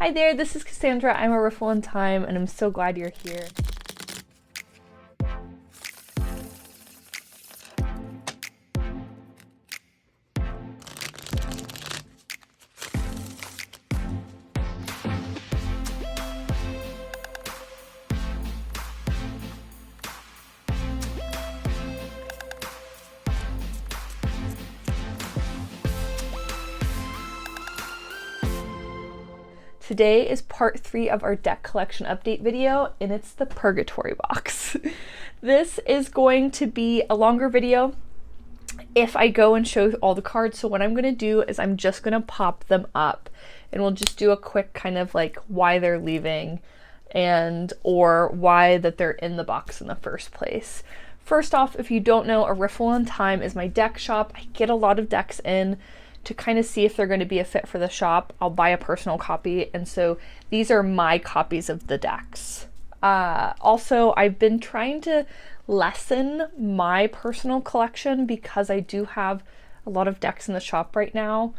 Hi there, this is Cassandra. I'm a Riffle in Time, and I'm so glad you're here. Today is part 3 of our deck collection update video, and it's the Purgatory box. This is going to be a longer video if I go and show all the cards. So what I'm going to do is I'm just going to pop them up, and we'll just do a quick kind of like why they're leaving and or why that they're in the box in the first place. First off, if you don't know, A Riffle in Time is my deck shop. I get a lot of decks in to kind of see if they're going to be a fit for the shop. I'll buy a personal copy, and so these are my copies of the decks. Also, I've been trying to lessen my personal collection because I do have a lot of decks in the shop right now,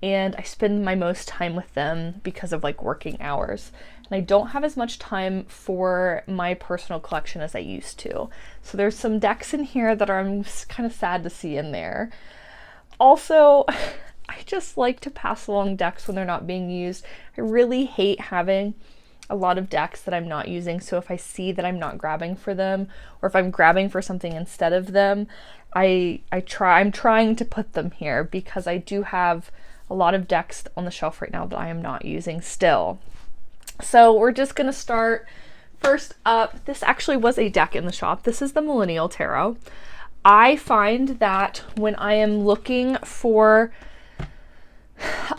and I spend my most time with them because of like working hours. And I don't have as much time for my personal collection as I used to. So there's some decks in here that I'm kind of sad to see in there. Also, I just like to pass along decks when they're not being used. I really hate having a lot of decks that I'm not using. So if I see that I'm not grabbing for them, or if I'm grabbing for something instead of them, I'm trying to put them here because I do have a lot of decks on the shelf right now that I am not using still. So we're just gonna start. First up, this actually was a deck in the shop. This is the Millennial Tarot. I find that when I am looking for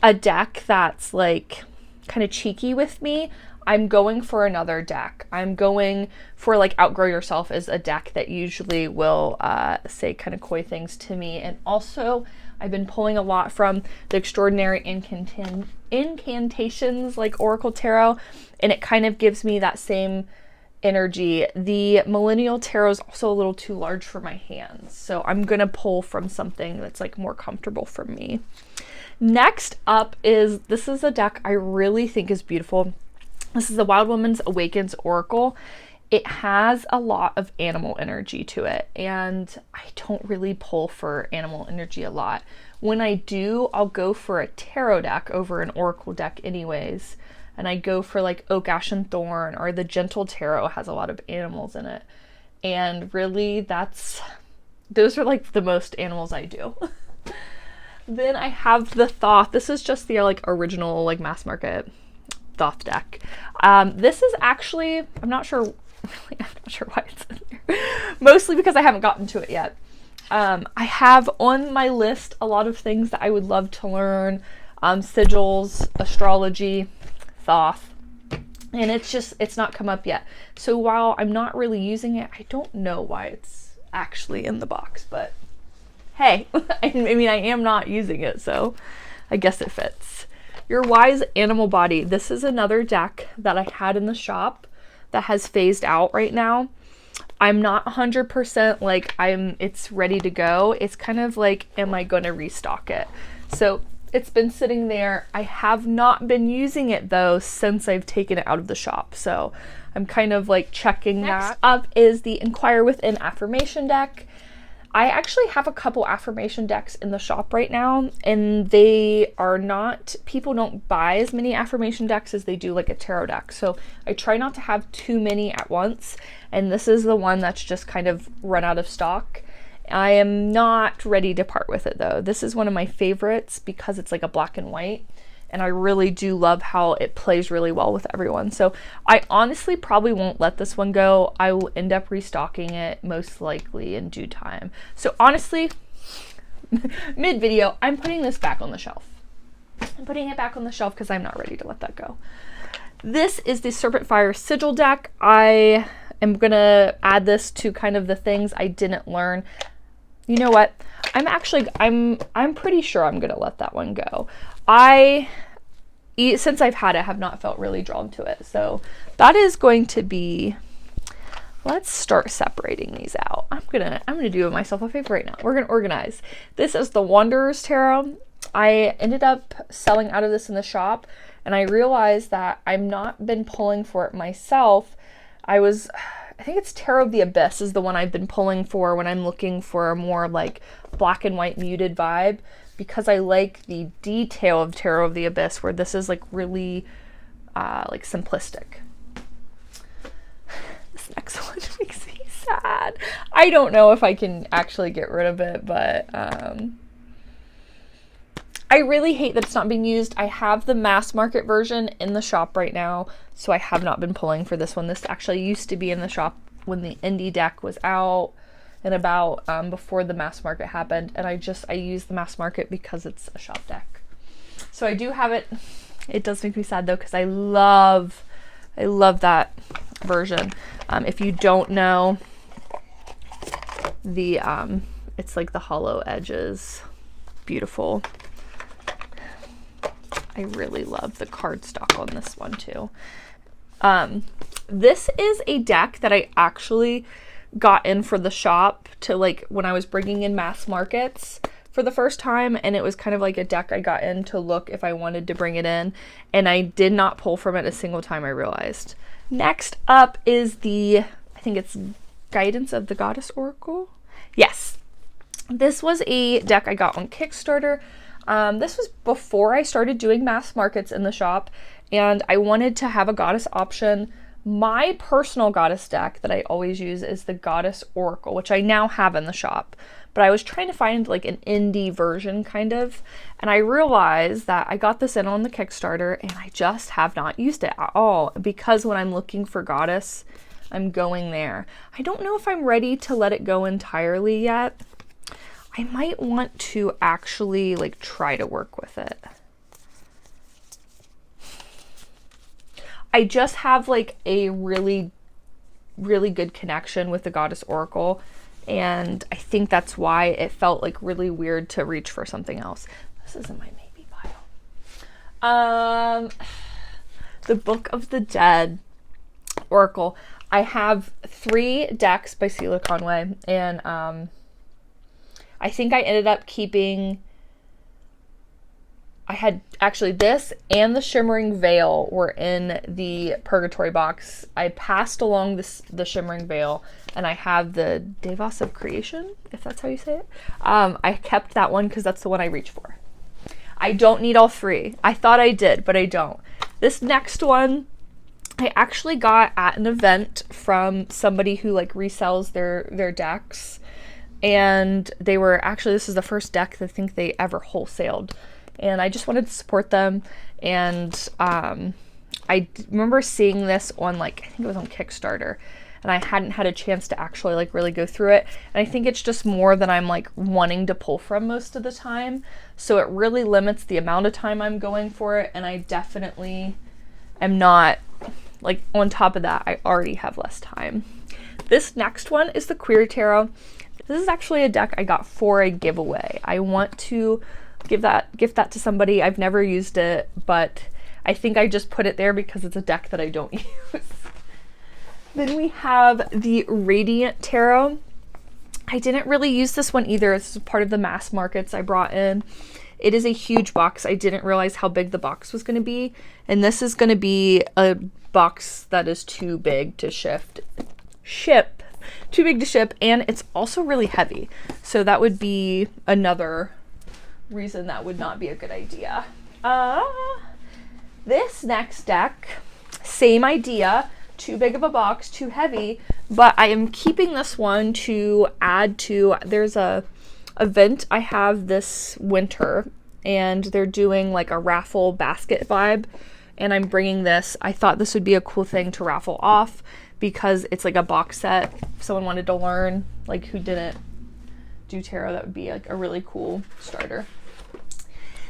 a deck that's like kind of cheeky with me, I'm going for another deck. I'm going for like Outgrow Yourself is a deck that usually will say kind of coy things to me. And also I've been pulling a lot from the Extraordinary Incantations like Oracle Tarot, and it kind of gives me that same energy. The Millennial Tarot is also a little too large for my hands, so I'm gonna pull from something that's like more comfortable for me. Next up is, this is a deck I really think is beautiful. This is the Wild Woman's Awakens Oracle. It has a lot of animal energy to it, and I don't really pull for animal energy a lot. When I do, I'll go for a tarot deck over an oracle deck anyways. And I go for like Oak, Ash, and Thorn, or the Gentle Tarot has a lot of animals in it. And really those are like the most animals I do. Then I have the Thoth. This is just the like original like mass market Thoth deck. This is actually, I'm not sure why it's in here. Mostly because I haven't gotten to it yet. I have on my list a lot of things that I would love to learn. Sigils, astrology, Thoth, and it's not come up yet. So while I'm not really using it, I don't know why it's actually in the box, but hey, I mean, I am not using it, so I guess it fits. Your Wise Animal Body. This is another deck that I had in the shop that has phased out right now. I'm not 100% like it's ready to go. It's kind of like, am I going to restock it? So it's been sitting there. I have not been using it though since I've taken it out of the shop. So I'm kind of like checking that. Next up is the Inquire Within Affirmation deck. I actually have a couple affirmation decks in the shop right now, and people don't buy as many affirmation decks as they do like a tarot deck. So I try not to have too many at once. And this is the one that's just kind of run out of stock. I am not ready to part with it though. This is one of my favorites because it's like a black and white, and I really do love how it plays really well with everyone. So I honestly probably won't let this one go. I will end up restocking it most likely in due time. So honestly, mid video, I'm putting this back on the shelf. I'm putting it back on the shelf because I'm not ready to let that go. This is the Serpent Fire Sigil deck. I am gonna add this to kind of the things I didn't learn. You know what? I'm pretty sure I'm gonna let that one go. Since I've had it, have not felt really drawn to it. So that is going to be, let's start separating these out. I'm gonna do myself a favor right now. We're gonna organize. This is the Wanderer's Tarot. I ended up selling out of this in the shop and I realized that I've not been pulling for it myself. I think it's Tarot of the Abyss is the one I've been pulling for when I'm looking for a more like black and white muted vibe, because I like the detail of Tarot of the Abyss, where this is like really like simplistic. This next one makes me sad. I don't know if I can actually get rid of it, but I really hate that it's not being used. I have the mass market version in the shop right now, so I have not been pulling for this one. This actually used to be in the shop when the indie deck was out and about, before the mass market happened, and I use the mass market because it's a shop deck. So I do have it. It does make me sad though, because I love that version. If you don't know, the it's like the hollow edges, beautiful. I really love the cardstock on this one too. This is a deck that I actually got in for the shop to like when I was bringing in mass markets for the first time, and it was kind of like a deck I got in to look if I wanted to bring it in, and I did not pull from it a single time, I realized. Next up is I think it's Guidance of the Goddess Oracle. Yes. This was a deck I got on Kickstarter. This was before I started doing mass markets in the shop, and I wanted to have a goddess option. My personal goddess deck that I always use is the Goddess Oracle, which I now have in the shop, but I was trying to find like an indie version kind of, and I realized that I got this in on the Kickstarter and I just have not used it at all, because when I'm looking for goddess, I'm going there. I don't know if I'm ready to let it go entirely yet. I might want to actually like try to work with it. I just have like a really good connection with the Goddess Oracle, and I think that's why it felt like really weird to reach for something else. This is in my maybe pile. The Book of the Dead Oracle. I have 3 decks by Celia Conway, and I think I ended up keeping, I had actually this and the Shimmering Veil were in the Purgatory box. I passed along the Shimmering Veil, and I have the Devas of Creation, if that's how you say it. I kept that one because that's the one I reach for. I don't need all 3. I thought I did, but I don't. This next one, I actually got at an event from somebody who like resells their decks. And they were actually, this is the first deck I think they ever wholesaled, and I just wanted to support them. And I remember seeing this on like, I think it was on Kickstarter, and I hadn't had a chance to actually like really go through it. And I think it's just more than I'm like wanting to pull from most of the time, so it really limits the amount of time I'm going for it, and I definitely am not like, on top of that, I already have less time. This next one is the Queer Tarot. This is actually a deck I got for a giveaway. I want to gift that to somebody. I've never used it, but I think I just put it there because it's a deck that I don't use. Then we have the Radiant Tarot. I didn't really use this one either. This is part of the mass markets I brought in. It is a huge box. I didn't realize how big the box was going to be, and this is going to be a box that is too big to ship. Too big to ship, and it's also really heavy, so that would be another reason that would not be a good idea. This next deck, same idea, too big of a box, too heavy, but I am keeping this one to add to, there's a event I have this winter, and they're doing like a raffle basket vibe, and I'm bringing this. I thought this would be a cool thing to raffle off, because it's like a box set. If someone wanted to learn, like who didn't do tarot, that would be like a really cool starter.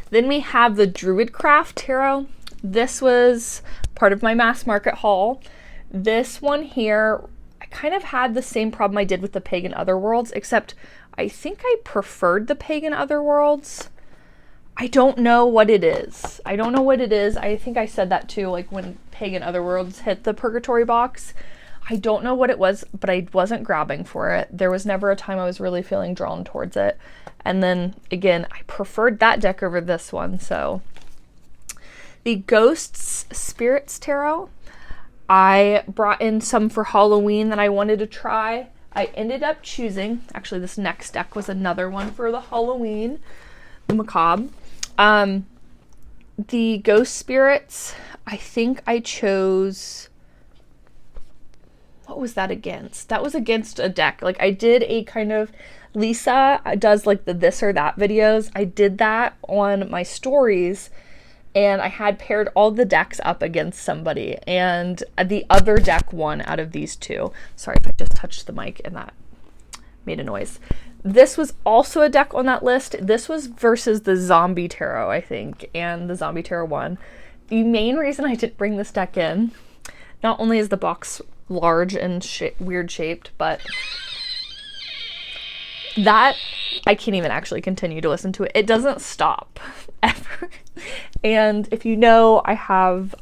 Then we have the Druidcraft Tarot. This was part of my mass market haul. This one here, I kind of had the same problem I did with the Pagan Otherworlds, except I think I preferred the Pagan Otherworlds. I don't know what it is. I think I said that too, like when Pagan Otherworlds hit the Purgatory box. I don't know what it was, but I wasn't grabbing for it. There was never a time I was really feeling drawn towards it. And then again, I preferred that deck over this one. So The Ghosts Spirits Tarot. I brought in some for Halloween that I wanted to try. I ended up choosing, actually this next deck was another one for the Halloween, the Macabre. The Ghost Spirits, I think I chose, what was that against? That was against a deck. Like I did a kind of, Lisa does like the this or that videos. I did that on my stories and I had paired all the decks up against somebody and the other deck won out of these two. Sorry if I just touched the mic and that made a noise. This was also a deck on that list. This was versus the Zombie Tarot, I think, and the Zombie Tarot won. The main reason I didn't bring this deck in, not only is the box large and weird shaped, but that I can't even actually continue to listen to it. It doesn't stop ever. And if you know, I have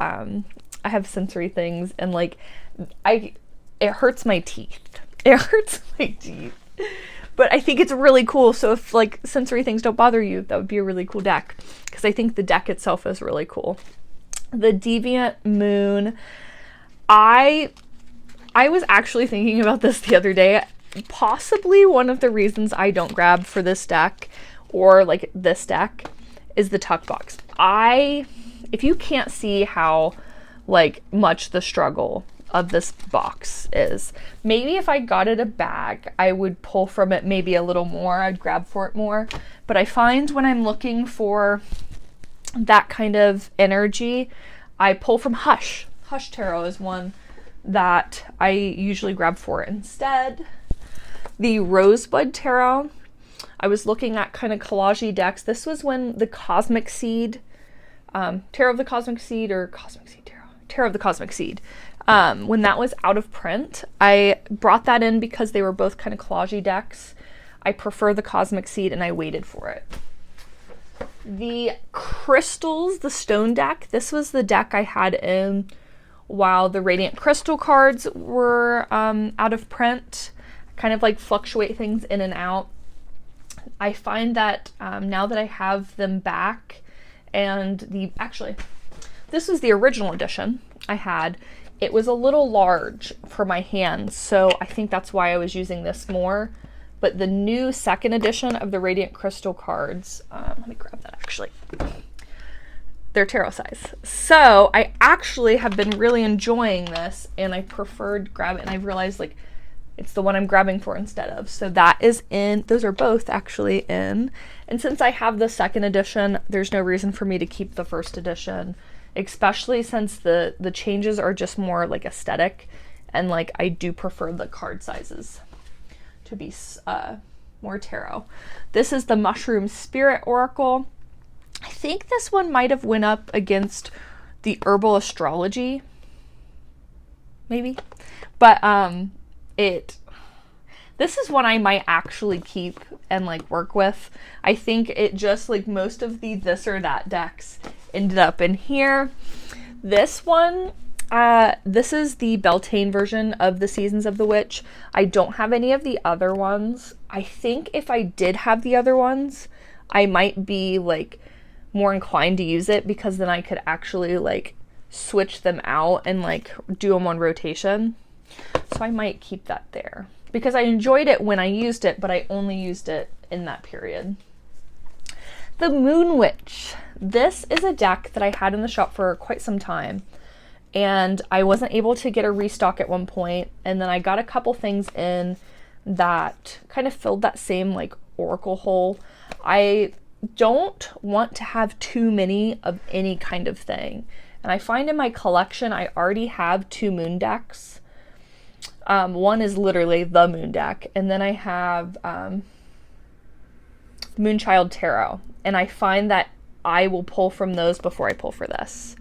sensory things and like it hurts my teeth. It hurts my teeth. But I think it's really cool. So if like sensory things don't bother you, that would be a really cool deck because I think the deck itself is really cool. The Deviant Moon. I was actually thinking about this the other day. Possibly one of the reasons I don't grab for this deck or like this deck is the tuck box. If you can't see how like much the struggle of this box is, maybe if I got it a bag, I would pull from it maybe a little more. I'd grab for it more. But I find when I'm looking for that kind of energy, I pull from Hush. Hush Tarot is one that I usually grab for instead. The Rosebud Tarot, I was looking at kind of collage-y decks. This was when the Cosmic Seed, Tarot of the Cosmic Seed or Cosmic Seed Tarot, Tarot of the Cosmic Seed, when that was out of print. I brought that in because they were both kind of collage-y decks. I prefer the Cosmic Seed and I waited for it. The Crystals, the Stone deck, this was the deck I had in while the Radiant Crystal cards were out of print. Kind of like fluctuate things in and out. I find that now that I have them back and this was the original edition I had. It was a little large for my hands, so I think that's why I was using this more. But the new second edition of the Radiant Crystal cards, let me grab that actually. They're tarot size. So I actually have been really enjoying this and I preferred grab it and I realized like it's the one I'm grabbing for instead of. So that is in, those are both actually in. And since I have the second edition, there's no reason for me to keep the first edition, especially since the changes are just more like aesthetic. And like, I do prefer the card sizes to be more tarot. This is the Mushroom Spirit Oracle. I think this one might have went up against the Herbal Astrology, maybe. But this is one I might actually keep and like work with. I think it just like most of the this or that decks ended up in here. This one, this is the Beltane version of the Seasons of the Witch. I don't have any of the other ones. I think if I did have the other ones, I might be like more inclined to use it because then I could actually like switch them out and like do them on rotation. So I might keep that there because I enjoyed it when I used it, but I only used it in that period. The Moon Witch. This is a deck that I had in the shop for quite some time and I wasn't able to get a restock at one point, and then I got a couple things in that kind of filled that same like oracle hole. I don't want to have too many of any kind of thing, and I find in my collection I already have 2 moon decks. One is literally the moon deck, and then I have Moonchild Tarot, and I find that I will pull from those before I pull for this.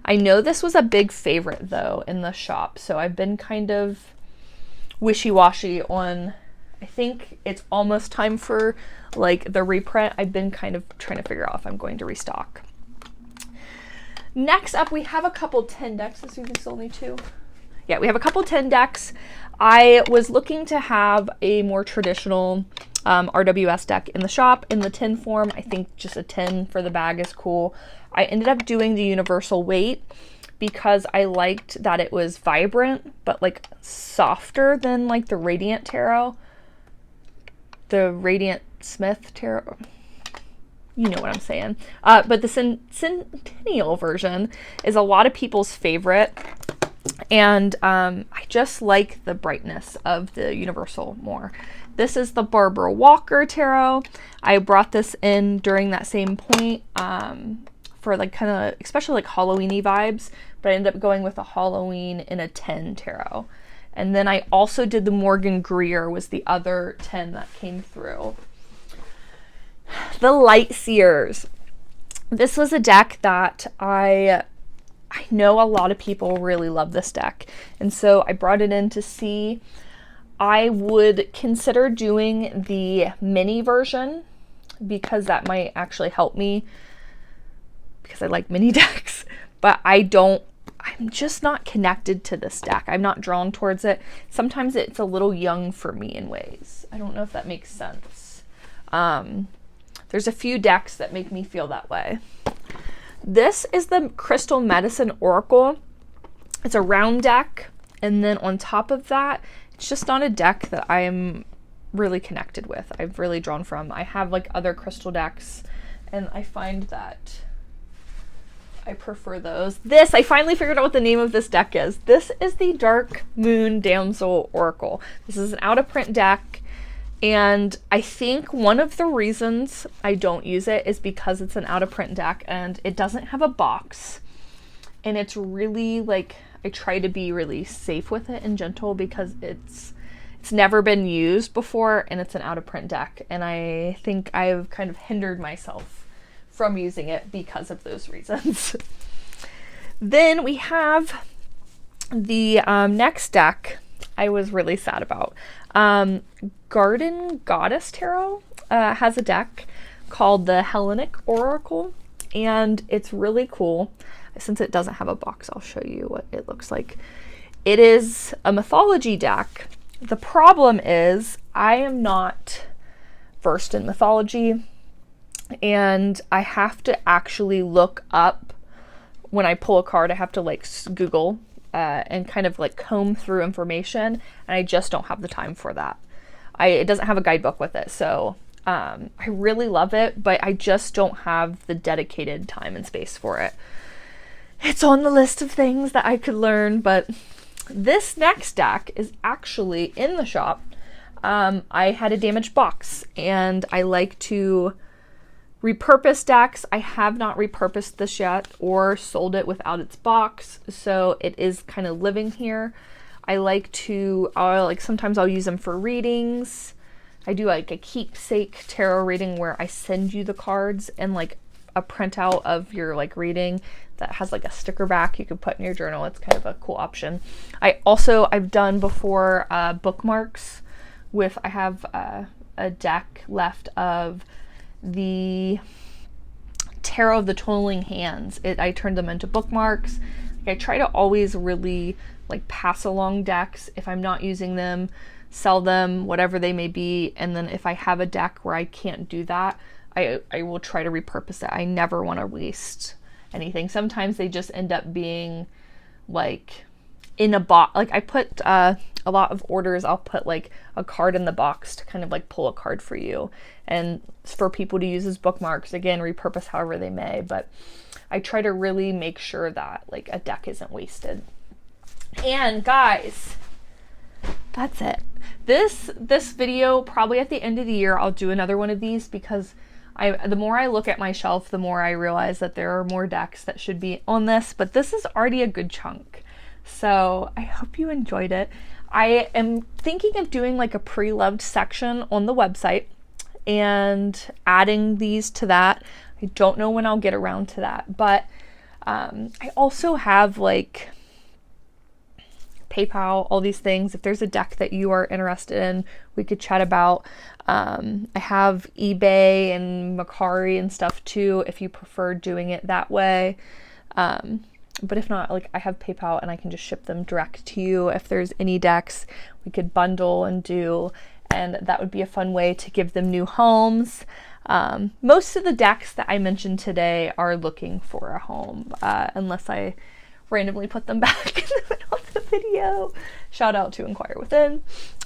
I know this was a big favorite though in the shop, so I've been kind of wishy-washy on, I think it's almost time for like the reprint. I've been kind of trying to figure out if I'm going to restock. Next up, we have a couple 10 decks. This is only 2. Yeah, we have a couple tin decks. I was looking to have a more traditional RWS deck in the shop in the tin form. I think just a tin for the bag is cool. I ended up doing the universal weight because I liked that it was vibrant, but like softer than like the Radiant Tarot. The Radiant Smith Tarot. You know what I'm saying. But the Centennial version is a lot of people's favorite. And I just like the brightness of the Universal more. This is the Barbara Walker Tarot. I brought this in during that same point for like kind of, especially like Halloween-y vibes, but I ended up going with a Halloween in a 10 tarot. And then I also did the Morgan Greer was the other 10 that came through. The Light Seers. This was a deck that I know a lot of people really love this deck. And so I brought it in to see. I would consider doing the mini version because that might actually help me because I like mini decks, but I'm just not connected to this deck. I'm not drawn towards it. Sometimes it's a little young for me in ways. I don't know if that makes sense. There's a few decks that make me feel that way. This is the Crystal Medicine Oracle. It's a round deck, and then on top of that, it's just not a deck that I'm really connected with. I've really drawn from. I have like other crystal decks, and I find that I prefer those. I finally figured out what the name of this deck is. This is the Dark Moon Damsel Oracle. This is an out-of-print deck. And I think one of the reasons I don't use it is because it's an out-of-print deck and it doesn't have a box. And it's really like, I try to be really safe with it and gentle because it's never been used before and it's an out-of-print deck. And I think I've kind of hindered myself from using it because of those reasons. Then we have the next deck I was really sad about. Garden Goddess Tarot has a deck called the Hellenic Oracle, and it's really cool. Since it doesn't have a box, I'll show you what it looks like. It is a mythology deck. The problem is I am not versed in mythology, and I have to actually look up when I pull a card. I have to like Google and kind of like comb through information, and I just don't have the time for that. It doesn't have a guidebook with it, so I really love it, but I just don't have the dedicated time and space for it. It's on the list of things that I could learn, but this next deck is actually in the shop. I had a damaged box, and I like to repurpose decks. I have not repurposed this yet or sold it without its box, so it is kind of living here. I like to, sometimes I'll use them for readings. I do like a keepsake tarot reading where I send you the cards and like a printout of your like reading that has like a sticker back you could put in your journal. It's kind of a cool option. I've done before bookmarks with, I have a deck left of the Tarot of the Toiling Hands. I turned them into bookmarks. I try to always really like pass along decks if I'm not using them, sell them, whatever they may be. And then if I have a deck where I can't do that, I will try to repurpose it. I never want to waste anything. Sometimes they just end up being like in a box. Like I put a lot of orders, I'll put like a card in the box to kind of like pull a card for you and for people to use as bookmarks. Again, repurpose however they may, but I try to really make sure that like a deck isn't wasted. And guys, that's it. This video, probably at the end of the year, I'll do another one of these because the more I look at my shelf, the more I realize that there are more decks that should be on this, but this is already a good chunk. So I hope you enjoyed it. I am thinking of doing like a pre-loved section on the website and adding these to that. I don't know when I'll get around to that, but I also have like PayPal, all these things. If there's a deck that you are interested in, we could chat about. I have eBay and Mercari and stuff too, if you prefer doing it that way. But if not, like I have PayPal and I can just ship them direct to you. If there's any decks we could bundle and do, and that would be a fun way to give them new homes. Most of the decks that I mentioned today are looking for a home, unless I randomly put them back in the middle of the video. Shout out to Inquire Within.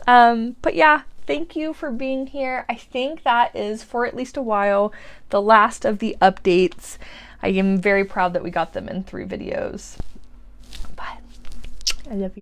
But yeah, thank you for being here. I think that is, for at least a while, the last of the updates. I am very proud that we got them in 3 videos. But I love you.